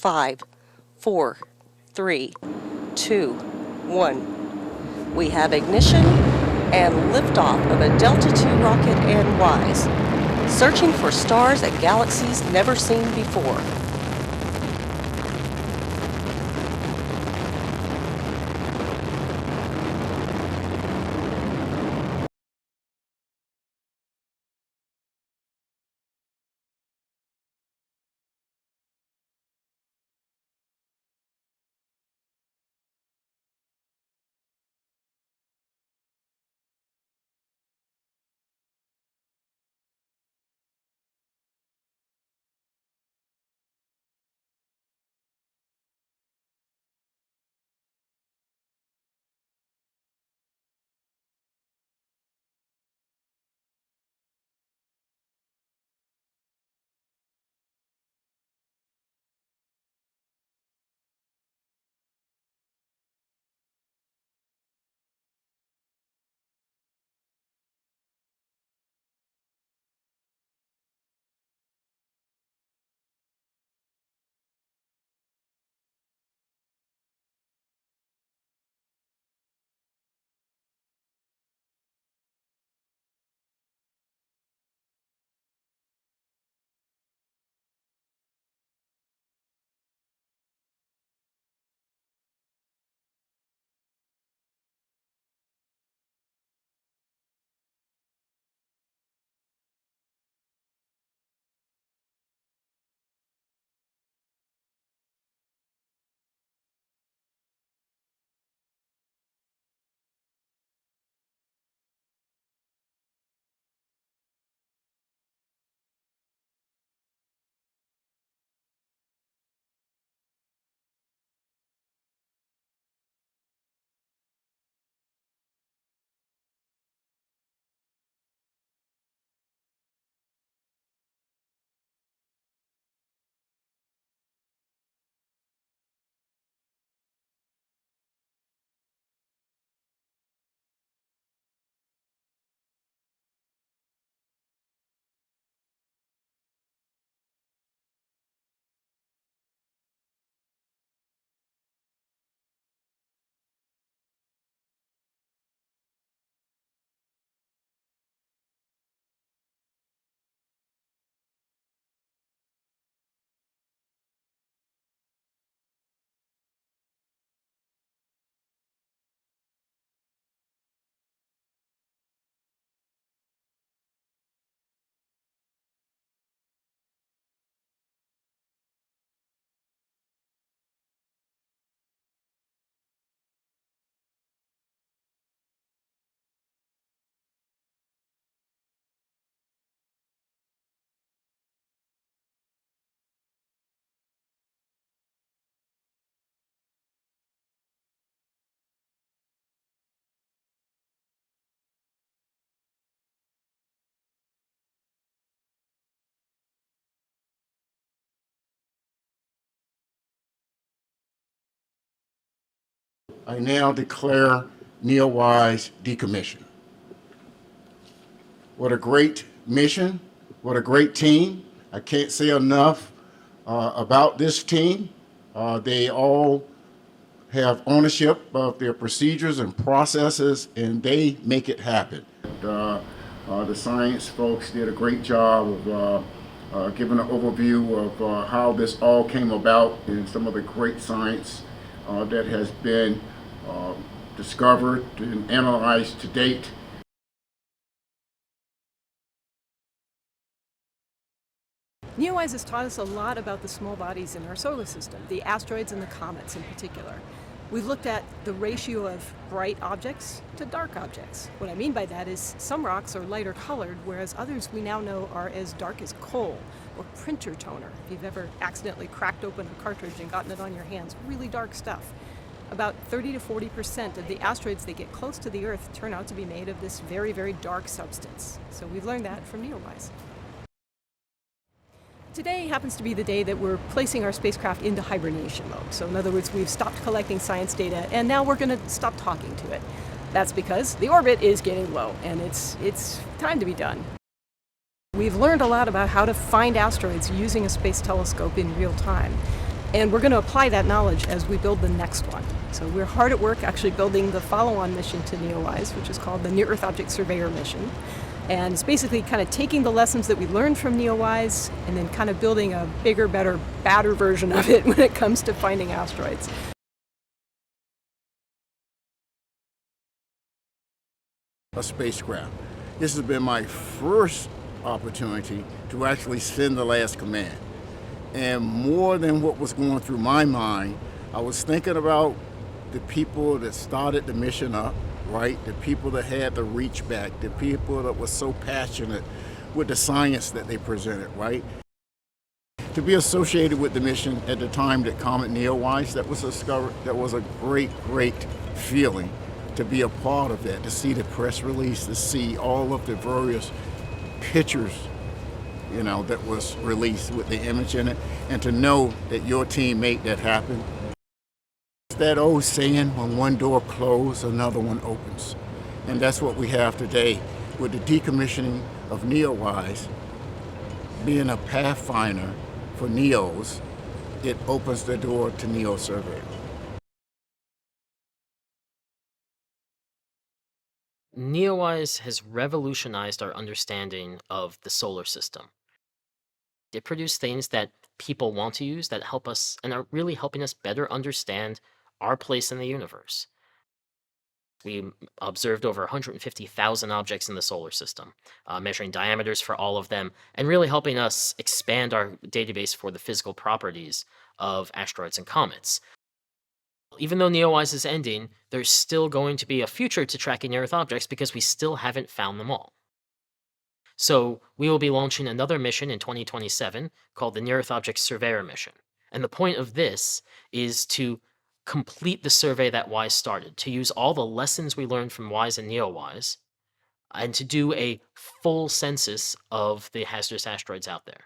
5, 4, 3, 2, 1. We have ignition and liftoff of a Delta II rocket and NEOWISE, searching for stars and galaxies never seen before. I now declare NEOWISE decommissioned. What a great mission, what a great team. I can't say enough about this team. They all have ownership of their procedures and processes, and they make it happen. The science folks did a great job of giving an overview of how this all came about and some of the great science that has been discovered and analyzed to date. NEOWISE has taught us a lot about the small bodies in our solar system, the asteroids and the comets in particular. We've looked at the ratio of bright objects to dark objects. What I mean by that is some rocks are lighter colored, whereas others we now know are as dark as coal or printer toner. If you've ever accidentally cracked open a cartridge and gotten it on your hands, really dark stuff. About 30 to 40% of the asteroids that get close to the Earth turn out to be made of this very, very dark substance. So we've learned that from NEOWISE. Today happens to be the day that we're placing our spacecraft into hibernation mode. So in other words, we've stopped collecting science data and now we're going to stop talking to it. That's because the orbit is getting low and it's time to be done. We've learned a lot about how to find asteroids using a space telescope in real time. And we're going to apply that knowledge as we build the next one. So we're hard at work actually building the follow-on mission to NEOWISE, which is called the Near Earth Object Surveyor mission. And it's basically kind of taking the lessons that we learned from NEOWISE and then kind of building a bigger, better, badder version of it when it comes to finding asteroids. A spacecraft. This has been my first opportunity to actually send the last command. And more than what was going through my mind, I was thinking about the people that started the mission up, right? The people that had the reach back, the people that were so passionate with the science that they presented, right? To be associated with the mission at the time that Comet NEOWISE that was discovered, that was a great, great feeling to be a part of that, to see the press release, to see all of the various pictures, you know, that was released with the image in it, and to know that your team made that happen. It's that old saying, when one door closes, another one opens. And that's what we have today with the decommissioning of NEOWISE. Being a pathfinder for NEOs, it opens the door to NEO survey. NEOWISE has revolutionized our understanding of the solar system. It produced things that people want to use that help us and are really helping us better understand our place in the universe. We observed over 150,000 objects in the solar system, measuring diameters for all of them, and really helping us expand our database for the physical properties of asteroids and comets. Even though NEOWISE is ending, there's still going to be a future to tracking near-Earth objects because we still haven't found them all. So we will be launching another mission in 2027 called the Near Earth Object Surveyor mission. And the point of this is to complete the survey that WISE started, to use all the lessons we learned from WISE and NEOWISE, and to do a full census of the hazardous asteroids out there.